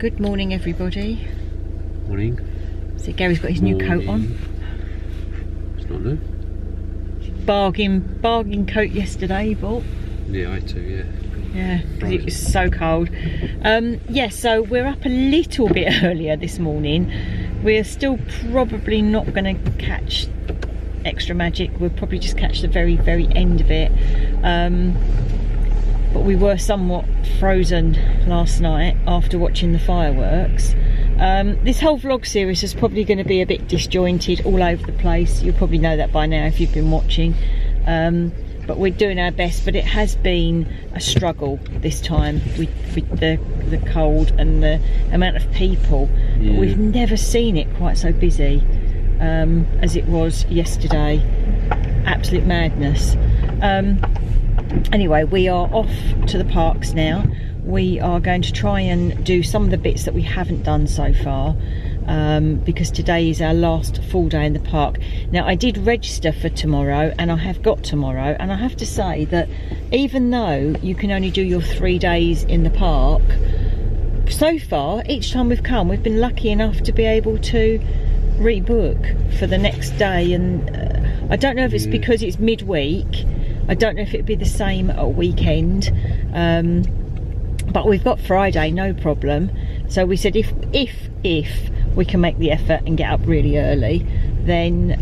Good morning, everybody. Morning. So Gary's got his new coat on. It's not new. Bargain coat yesterday he bought. Yeah, I too, yeah. Yeah, because it was so cold. Yeah, so we're up a little bit earlier this morning. We're still probably not going to catch extra magic. We'll probably just catch the very end of it. But we were somewhat frozen last night after watching the fireworks. This whole vlog series is probably going to be a bit disjointed, all over the place. You'll probably know that by now if you've been watching. But we're doing our best, but it has been a struggle this time with the cold and the amount of people. Yeah. But we've never seen it quite so busy as it was yesterday. Absolute madness. Anyway, we are off to the parks now. We are going to try and do some of the bits that we haven't done so far, because today is our last full day in the park. Now, I did register for tomorrow and I have got tomorrow, and I have to say that even though you can only do your 3 days in the park, so far each time we've come we've been lucky enough to be able to rebook for the next day. And I don't know if it's because it's midweek. I don't know if it'd be the same at a weekend, but we've got Friday, no problem. So we said if we can make the effort and get up really early, then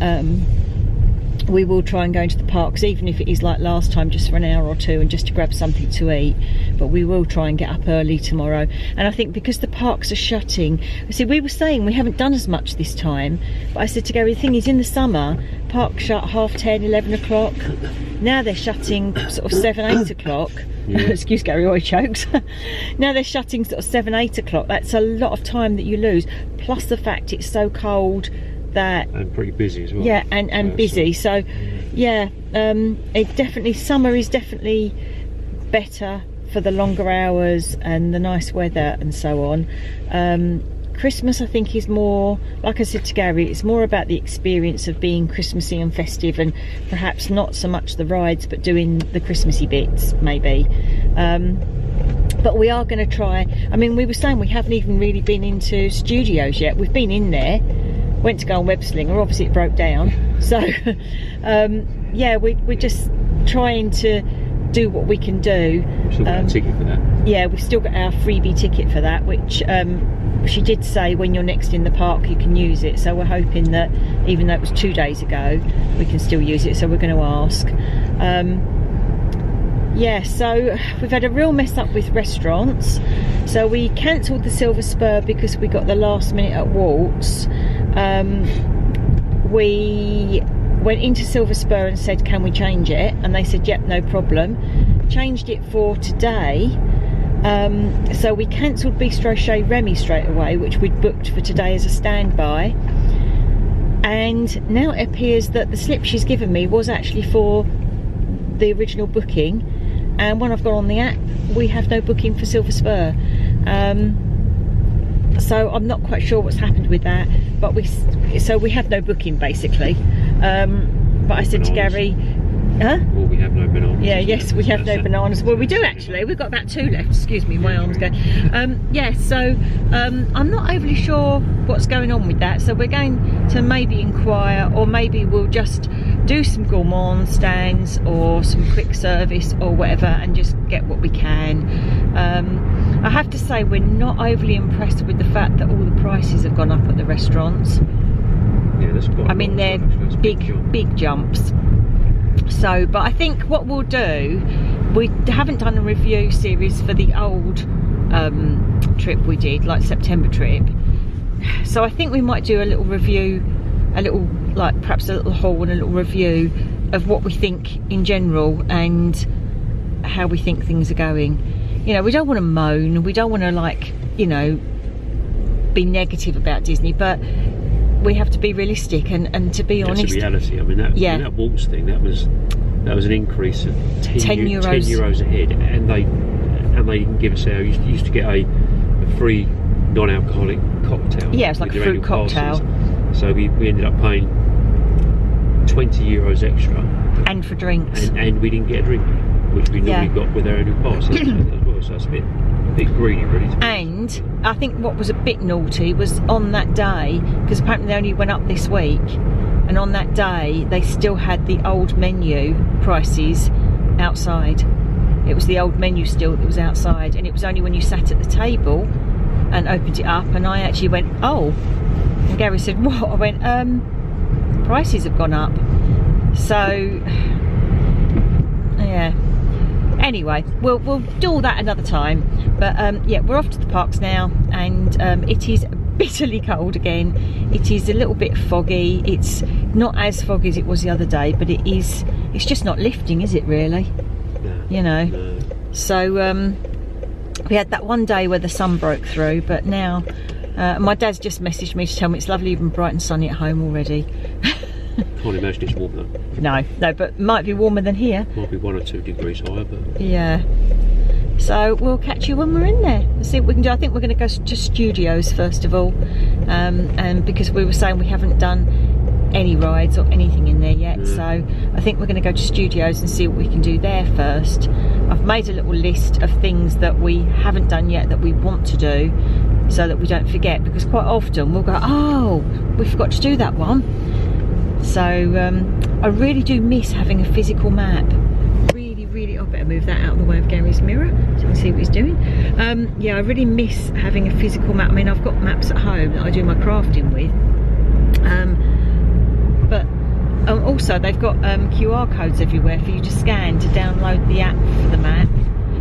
we will try and go into the parks, even if it is like last time, just for an hour or two and just to grab something to eat. But we will try and get up early tomorrow. And I think because the parks are shutting, see, we were saying we haven't done as much this time, but I said to Gary, the thing is, in the summer parks shut 10:30, 11 o'clock. Now they're shutting sort of 7, 8 o'clock. Yeah. Excuse Gary, oil chokes. Now they're shutting sort of 7, 8 o'clock. That's a lot of time that you lose, plus the fact it's so cold that, and pretty busy as well. Yeah, and busy. So yeah, it definitely, summer is definitely better for the longer hours and the nice weather and so on. Christmas, I think, is more, like I said to Gary, it's more about the experience of being Christmassy and festive, and perhaps not so much the rides, but doing the Christmassy bits maybe. But we are going to try. I mean, we were saying we haven't even really been into studios yet. We've been in there, went to go on web slinger, obviously it broke down. So yeah, we're just trying to do what we can do. We've still got a ticket for that. Yeah, we've still got our freebie ticket for that, which she did say when you're next in the park you can use it. So we're hoping that even though it was 2 days ago, we can still use it. So we're going to ask. Yeah, so we've had a real mess up with restaurants. So we cancelled the Silver Spur because we got the last minute at Waltz. We went into Silver Spur and said, can we change it? And they said, yep, no problem. Changed it for today. So we cancelled Bistro Chez Remy straight away, which we'd booked for today as a standby. And now it appears that the slip she's given me was actually for the original booking. And when I've gone on the app, we have no booking for Silver Spur. So I'm not quite sure what's happened with that, but we have no booking basically. But I said to Gary, huh? Well, we have no bananas. Yeah, yes, we have no bananas. Well, we do actually. We've got about 2 left. Excuse me, my arm's going. Yeah, so I'm not overly sure what's going on with that. So we're going to maybe inquire, or maybe we'll just do some gourmand stands or some quick service or whatever and just get what we can. I have to say, we're not overly impressed with the fact that all the prices have gone up at the restaurants. Yeah, that's quite. I mean, they're big jumps. So, but I think what we'll do, we haven't done a review series for the old trip we did, like September trip. So I think we might do a little review, perhaps a little haul and a little review of what we think in general and how we think things are going. You know, we don't want to moan, we don't want to, like, you know, be negative about Disney, but we have to be realistic and to be honest. That's the reality. I mean, that Waltz thing, that was an increase of 10 euros a head, and they didn't give us our. You used to get a free non-alcoholic cocktail. Yeah, it's like a fruit cocktail. Passes. So we ended up paying 20 euros extra. And for drinks. And we didn't get a drink, which we normally got with our annual pass as well. So that's a bit bit greedy, really. And I think what was a bit naughty was on that day, because apparently they only went up this week, and on that day they still had the old menu prices outside. It was the old menu still that was outside, and it was only when you sat at the table and opened it up, and I actually went, oh, and Gary said, what? I went, prices have gone up. So yeah, anyway, we'll do all that another time. But yeah, we're off to the parks now, and it is bitterly cold again. It is a little bit foggy. It's not as foggy as it was the other day, but it's just not lifting, is it really? No, you know. no. So we had that one day where the sun broke through, but now my dad's just messaged me to tell me it's lovely and bright and sunny at home already. Can't imagine it's warm though. No, but it might be warmer than here. Might be 1 or 2 degrees higher, but yeah. So we'll catch you when we're in there. Let's see what we can do. I think we're going to go to studios first of all, and because we were saying we haven't done any rides or anything in there yet, so I think we're going to go to studios and see what we can do there first. I've made a little list of things that we haven't done yet that we want to do, so that we don't forget, because quite often we'll go, oh, we forgot to do that one. So I really do miss having a physical map. Really, I better move that out of the way of Gary's mirror so I can see what he's doing. Yeah, I really miss having a physical map. I mean, I've got maps at home that I do my crafting with, but also they've got QR codes everywhere for you to scan to download the app for the map.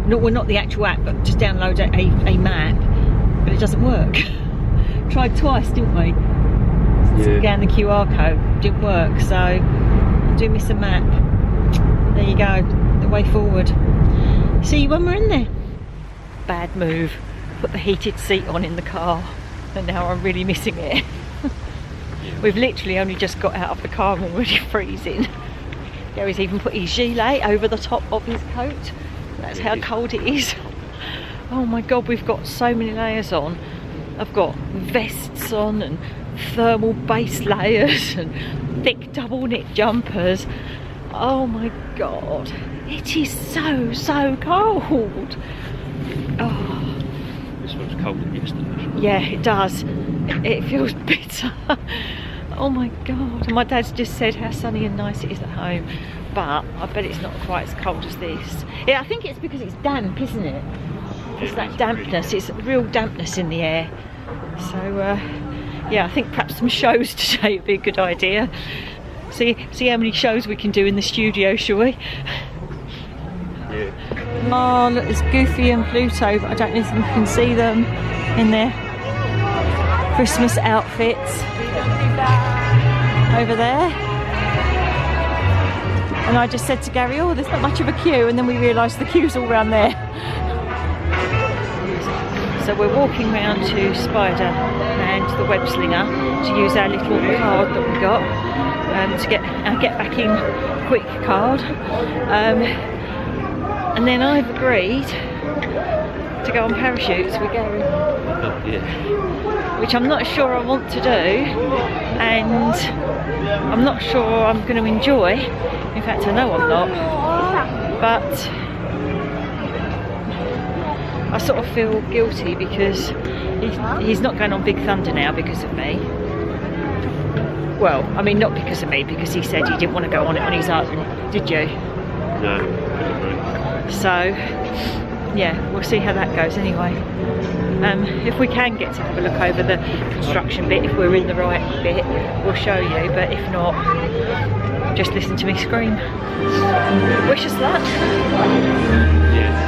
Well, not the actual app, but just download a map, but it doesn't work. Tried twice, didn't we? yeah. Scan the QR code, didn't work, so I do miss a map. There you go, the way forward. See you when we're in there. Bad move, put the heated seat on in the car, and now I'm really missing it. We've literally only just got out of the car and we're already freezing. Gary's even put his gilet over the top of his coat. That's how cold it is. Oh my god, we've got so many layers on. I've got vests on and thermal base layers and thick double knit jumpers. Oh my god, it is so cold. Oh, This one's colder than yesterday. yeah, it does. It feels bitter. Oh my god. And my dad's just said how sunny and nice it is at home, but I bet it's not quite as cold as this. Yeah, I think it's because it's damp, isn't it? It's that dampness, it's real dampness in the air. So yeah, I think perhaps some shows today would be a good idea. See how many shows we can do in the studio, shall we? Yeah. Oh, look, there's Goofy and Pluto, but I don't know if you can see them in their Christmas outfits over there. And I just said to Gary, oh, there's not much of a queue, and then we realised the queue's all round there. So we're walking round to Spider and the Web Slinger to use our little card that we got, to get our Get Back In Quick card. And then I've agreed to go on parachutes with Gary. Oh, yeah. Which I'm not sure I want to do, and I'm not sure I'm going to enjoy. In fact, I know I'm not, but I sort of feel guilty because he's not going on Big Thunder now because of me. Well, I mean, not because of me, because he said he didn't want to go on it on his own, did you? No, I don't know. So yeah, we'll see how that goes anyway. If we can get to have a look over the construction bit, if we're in the right bit, we'll show you, but if not, just listen to me scream. Wish us luck.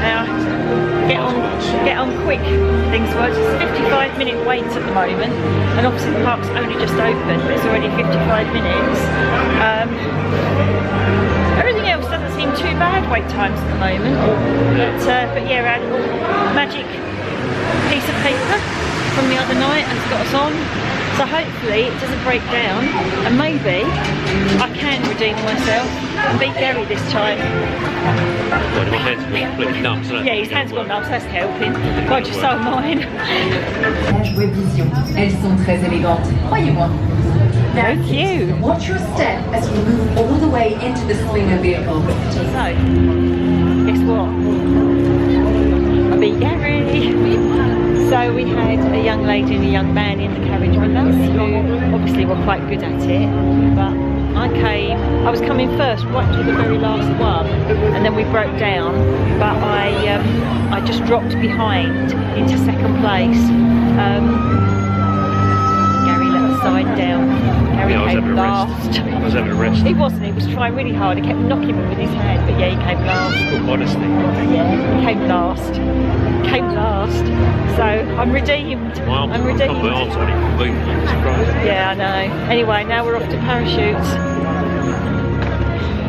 Now, get on quick, things work. It's a 55-minute wait at the moment, and obviously the park's only just opened, but it's already 55 minutes. Everything else doesn't seem too bad, wait times at the moment. But yeah, our little magic piece of paper from the other night has got us on. So hopefully it doesn't break down, and maybe I can redeem myself and beat Gary this time. Well, my hand's completely numb, so yeah, his hand's gone numb, so that's helping. God, just so mine. Elles sont très élégantes, croyez-moi. So cute. Watch your step as you move all the way into the slinger vehicle. So, guess what? I beat Gary. So we had a young lady and a young man in the carriage with us who obviously were quite good at it, but I was coming first right to the very last one, and then we broke down, but I just dropped behind into second place. Gary let the side down. Gary came last. I was having a rest. He wasn't, he was trying really hard, he kept knocking me with his hand, but yeah, he came last. Honestly. Yeah, he came last. Came last. So I'm redeemed. I'm redeemed. My arms on it moving. Yeah, I know. Anyway, now we're off to parachutes.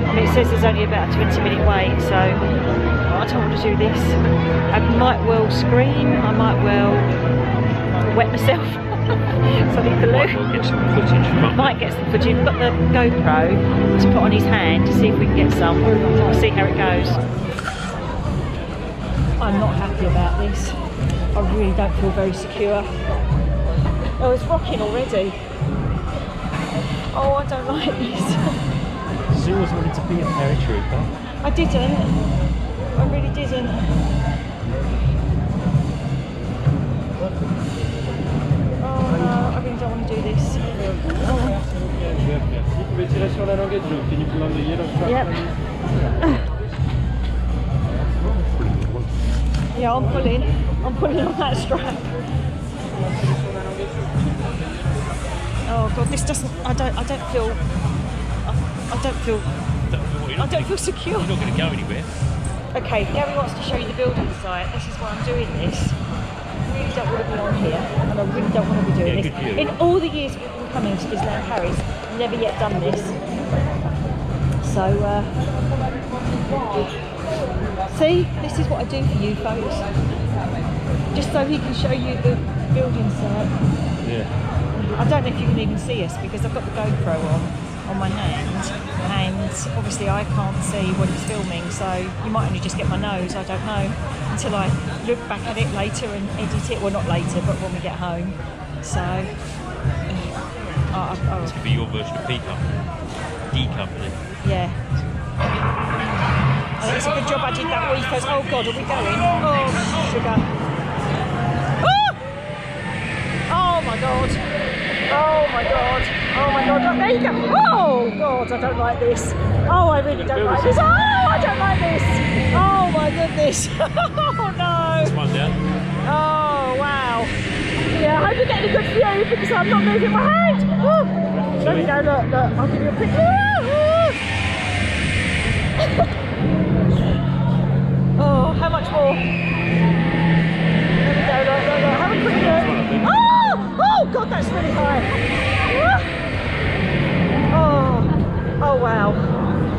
I mean, it says there's only about a 20-minute wait, so I don't want to do this. I might well scream, I might well wet myself. Something blue. Get some footage. Might get some footage. We've got the GoPro to put on his hand to see if we can get some. We'll see how it goes. I'm not happy about this. I really don't feel very secure. Oh, it's rocking already. Oh, I don't like this. Sue was wanting to be a paratrooper. I didn't. I really didn't. Oh no, I really don't want to do this. Yep. Yeah, I'm pulling on that strap. Oh god, this doesn't. I don't feel secure. You're not going to go anywhere. Okay, Gary wants to show you the building site. This is why I'm doing this. I really don't want to be on here, and I really don't want to be doing this. In all the years we've been coming to Disneyland Paris, I've never yet done this. So, see, this is what I do for you folks. Just so he can show you the building site. Yeah. I don't know if you can even see us because I've got the GoPro on my hand, and obviously I can't see what it's filming, so you might only just get my nose, I don't know, until I look back at it later and edit it. Well, not later, but when we get home. So This could be your version of D Company. Yeah. I think it's a good job I did that week. Oh god, are we going? Oh sugar. Oh my god. Oh my god. Oh my god. There you go. Oh god, I don't like this. Oh, I really don't like this. Oh, I don't like this. Oh my goodness. Oh no. This one down. Oh wow. Yeah, I hope you're getting a good view because I'm not moving my hand. Oh. There we go, look. I'll give you a picture. Oh, how much more? There we go, look. Have a quick look. Oh god, that's really high. Oh wow.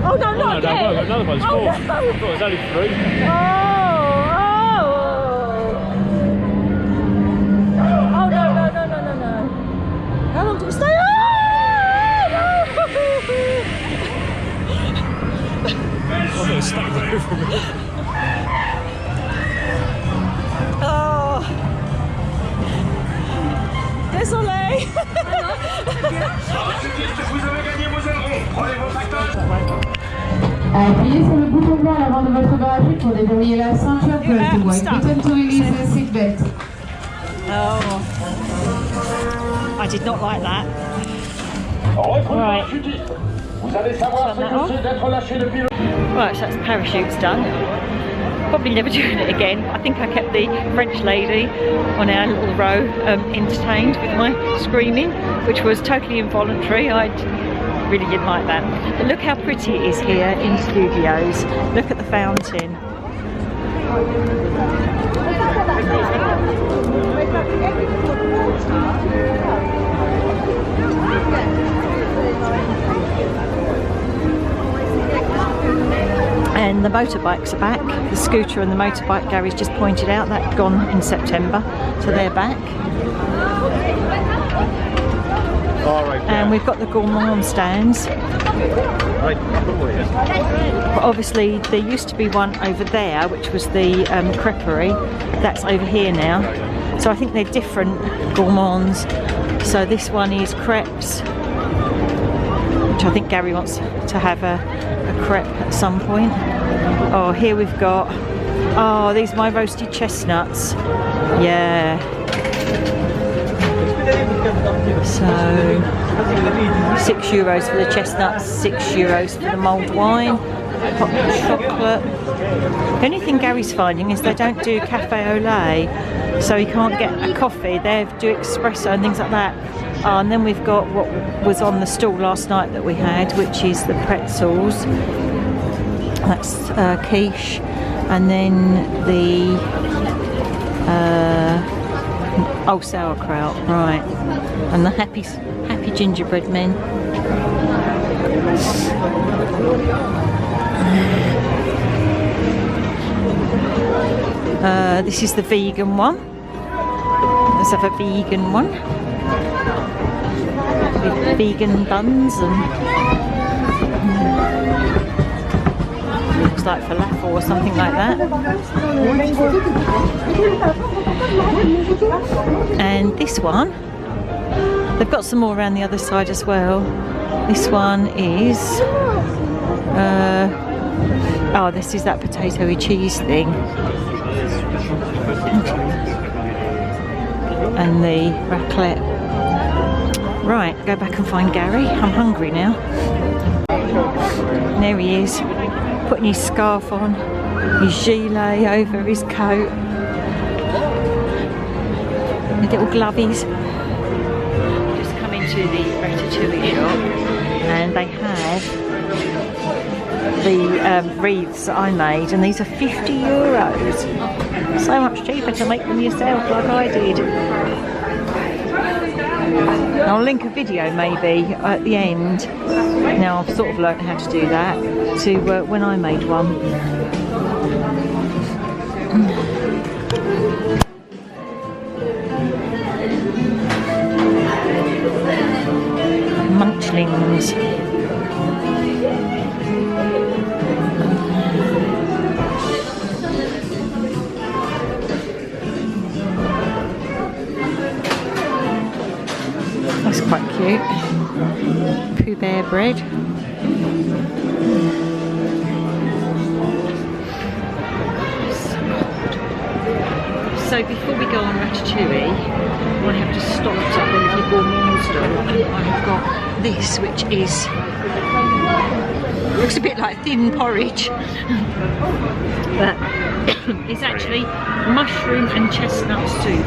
Oh no, not again. No, another one's four. I thought it was only 3. Oh no. How long do we stay? I thought it was stuck over me. Oh. Désolé. Appuyez sur le bouton blanc à l'avant de votre parachute pour déverrouiller la ceinture. Press the white button to release the seatbelt. Oh. I did not like that. Right. Right, so that's parachutes done. Probably never doing it again. I think I kept the French lady on our little row entertained with my screaming, which was totally involuntary. I really didn't like that. But look how pretty it is here in studios. Look at the fountain. And the motorbikes are back. The scooter and the motorbike, Gary's just pointed out, that gone in September, so they're back. And we've got the gourmand stands. But obviously there used to be one over there, which was the creperie. That's over here now. So I think they're different gourmands. So this one is crepes, which I think Gary wants to have a crepe at some point. Oh, here we've got Oh, these are my roasted chestnuts. Yeah. So €6 for the chestnuts, €6 for the mulled wine, hot chocolate. The only thing Gary's finding is they don't do cafe au lait, so he can't get a coffee. They do espresso and things like that. And then we've got what was on the stall last night that we had, which is the pretzels. That's quiche, and then the sauerkraut, right? And the happy gingerbread men. This is the vegan one. Let's have a vegan one with vegan buns and looks like falafel or something like that. And this one, they've got some more around the other side as well. This one is oh, this is that potato-y cheese thing. And the raclette. Right, go back and find Gary. I'm hungry now. There he is, putting his scarf on, his gilet over his coat, his little glovies. Just come into the ratatouille shop and they have the wreaths that I made, and these are €50. So much cheaper to make them yourself like I did. I'll link a video maybe at the end. Now I've sort of learnt how to do that to when I made one. Munchlings. That's quite cute. Pooh Bear bread. So before we go on Ratatouille, I have to stop at the little gourmet store, and I've got this, which is looks a bit like thin porridge, but it's actually mushroom and chestnut soup.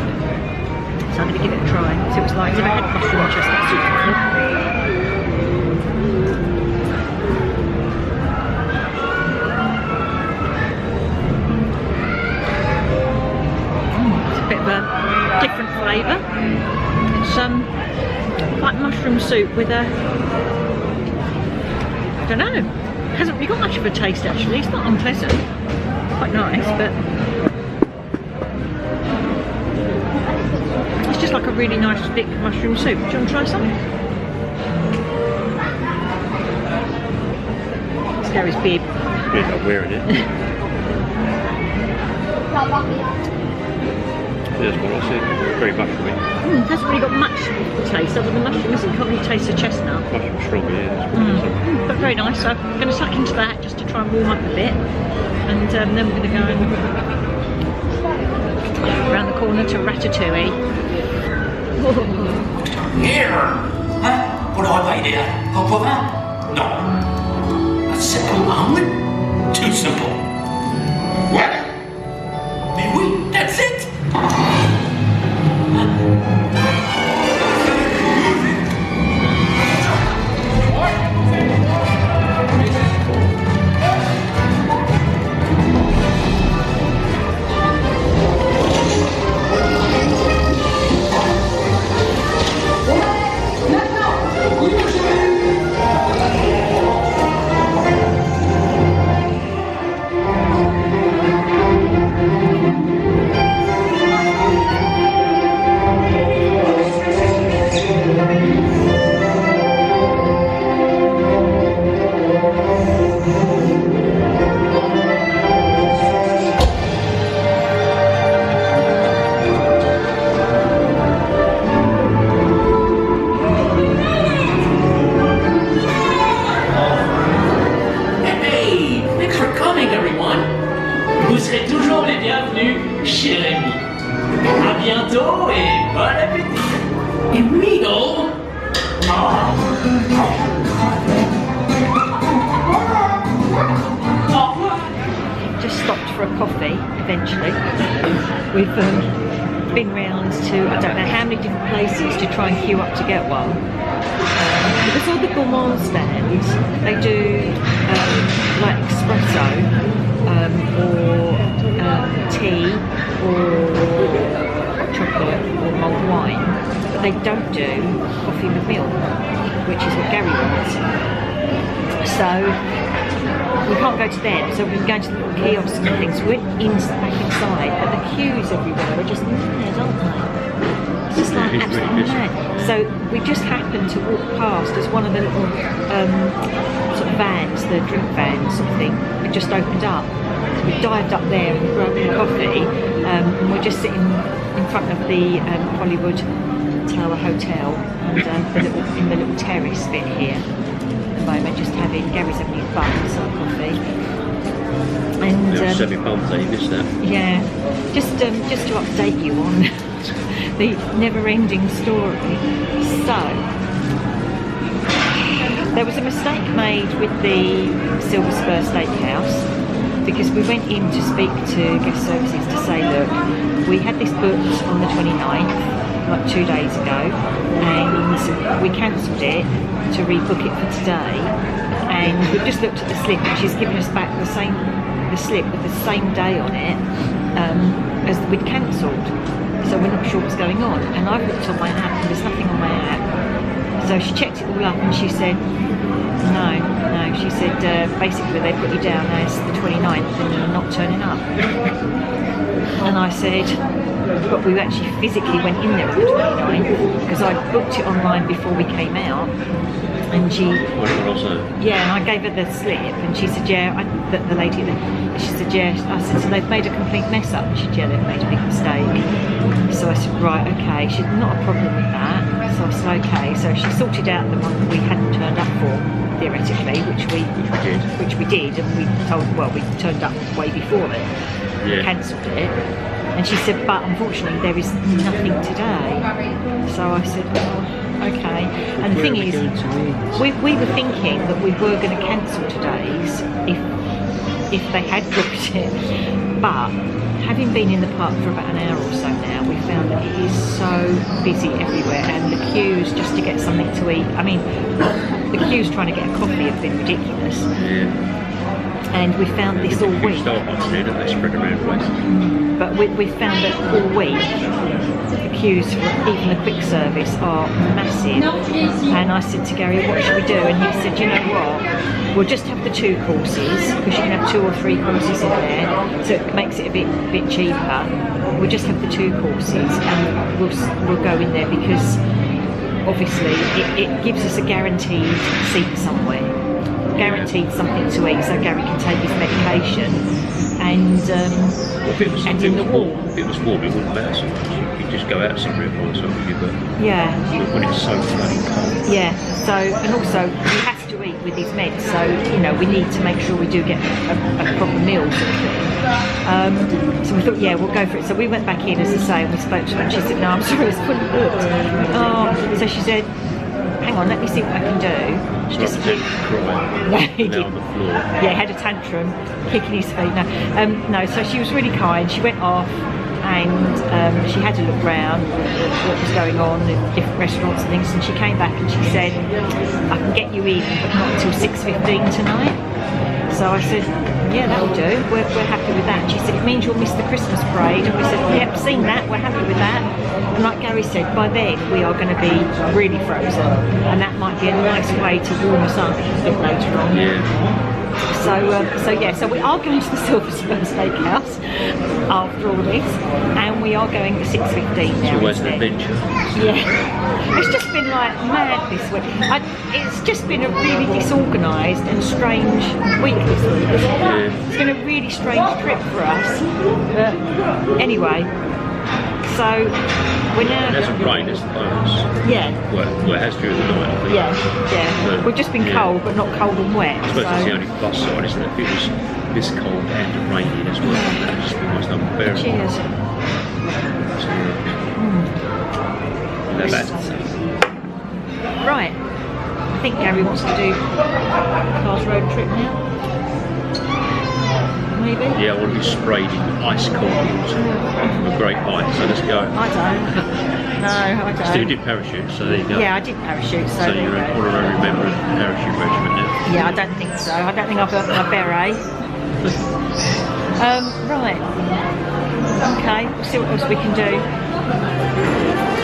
So I'm going to give it a try. See what it's like. I've never had mushroom and chestnut soup before. It's a bit of a different flavour. It's like mushroom soup with a, I don't know, hasn't really got much of a taste actually. It's not unpleasant. Quite nice, but it's just like a really nice thick mushroom soup. Do you want to try some? It's Gary's bib. Yeah, I'm wearing it. That's what I said. Very mushroomy. Hasn't really got much taste other than mushroom, isn't it? Can't really taste the chestnut. Mushroom strong, yeah. But very nice. So I'm going to suck into that just to try and warm up a bit, and then we're going to go around the corner to Ratatouille. Here! Hein? Vous n'aurez pas idée, hein? Au point? Non. A simple omelet? Too simple. What? Mais oui, that's it! for a coffee eventually. We've been round to I don't know how many different places to try and queue up to get one. Because all the gourmand stands, they do like espresso or tea or hot chocolate or mulled wine, but they don't do coffee with milk, which is what Gary wants. So we can't go to them, so we're going to the little kiosks and things. We went back inside, but the queues everywhere are just mad, aren't they? It's just like absolutely mad. So we just happened to walk past as one of the little sort of vans, the drink vans sort of thing, it just opened up. So we dived up there and grabbed a coffee, and we're just sitting in front of the Hollywood Tower Hotel and in the little terrace bit here. Moment, just Gary's having his buns of coffee. And you missed that. Yeah, just to update you on the never-ending story. So there was a mistake made with the Silver Spur Steakhouse because we went in to speak to guest services to say, look, we had this booked on the 29th, like 2 days ago, and we cancelled it to rebook it for today, and we've just looked at the slip and she's given us back the slip with the same day on it as we'd cancelled, so we're not sure what's going on. And I've looked on my app and there's nothing on my app, so she checked it all up and she said no, she said basically they've got you down as the 29th and you're not turning up. And I said, but we actually physically went in there on the 29th because I booked it online before we came out. And she, yeah, and I gave her the slip, and she said, yeah, the lady there, she said, yeah, I said, so they've made a complete mess up. She said, yeah, they've made a big mistake. So I said, right, okay. She said, not a problem with that. So I said, okay. So she sorted out the one that we hadn't turned up for, theoretically, which we did, and we told, well, we turned up way before it, cancelled it. And she said, but unfortunately there is nothing today. So I said, oh, okay. And the thing is, we were thinking that we were going to cancel today's if they had booked it. But having been in the park for about an hour or so now, we found that it is so busy everywhere, and the queues just to get something to eat. I mean, the queues trying to get a coffee have been ridiculous. And we found this all week. But we found that all week the queues for even the quick service are massive. And I said to Gary, what should we do? And he said, you know what, we'll just have the 2 courses, because you can have 2 or 3 courses in there, so it makes it a bit cheaper. We'll just have the 2 courses and we'll go in there, because obviously it gives us a guaranteed seat somewhere, guaranteed something to eat, so Gary can take his medication. And in the warm. If it was warm, it wouldn't matter so much. You could just go out somewhere and buy something, but when it's so bloody cold. Yeah. So, and also he has to eat with his meds, so you know we need to make sure we do get a proper meal sort of thing. So we thought, yeah, we'll go for it. So we went back in, as I say, and we spoke to her, and she said, no, I'm sorry, it's fully booked. Oh, so she said, hang on, let me see what I can do. She just he did. On the floor. Yeah, had a tantrum, kicking his feet. No, so she was really kind. She went off and she had a look round what was going on in different restaurants and things, and she came back and she said, I can get you in, but not until 6:15 tonight. So I said, yeah, that'll do. We're happy with that. And she said, it means you'll miss the Christmas parade. And we said, yep, seen that. We're happy with that. And like Gary said, by then we are going to be really frozen, and that might be a nice way to warm us up a bit later on. Yeah. So we are going to the Silver Spur Steakhouse after all this, and we are going at 6:15 now. It's always an adventure. Yeah, it's just been like mad this week. It's just been a really disorganised and strange week this week. It's been a really strange trip for us. But anyway, so we're now. It hasn't rained, it's the bonus. Yeah. Well, it has during the night, I think. Yeah. But, we've just been cold, but not cold and wet. I suppose that's the only plus side, isn't it? If it was this cold and raining as well, that would just be almost unbearable. Cheers. No bad. Right. I think Gary wants to do Cars Road trip now. maybe? Yeah, I want to be sprayed in ice cold water from a great height. So let's go. I don't. No, I don't. So you did parachute, so there you go. Yeah, I did parachute, so So you're an honorary member of the parachute regiment now. yeah, I don't think so. I don't think I've got my beret. Right. Okay, we'll see what else we can do.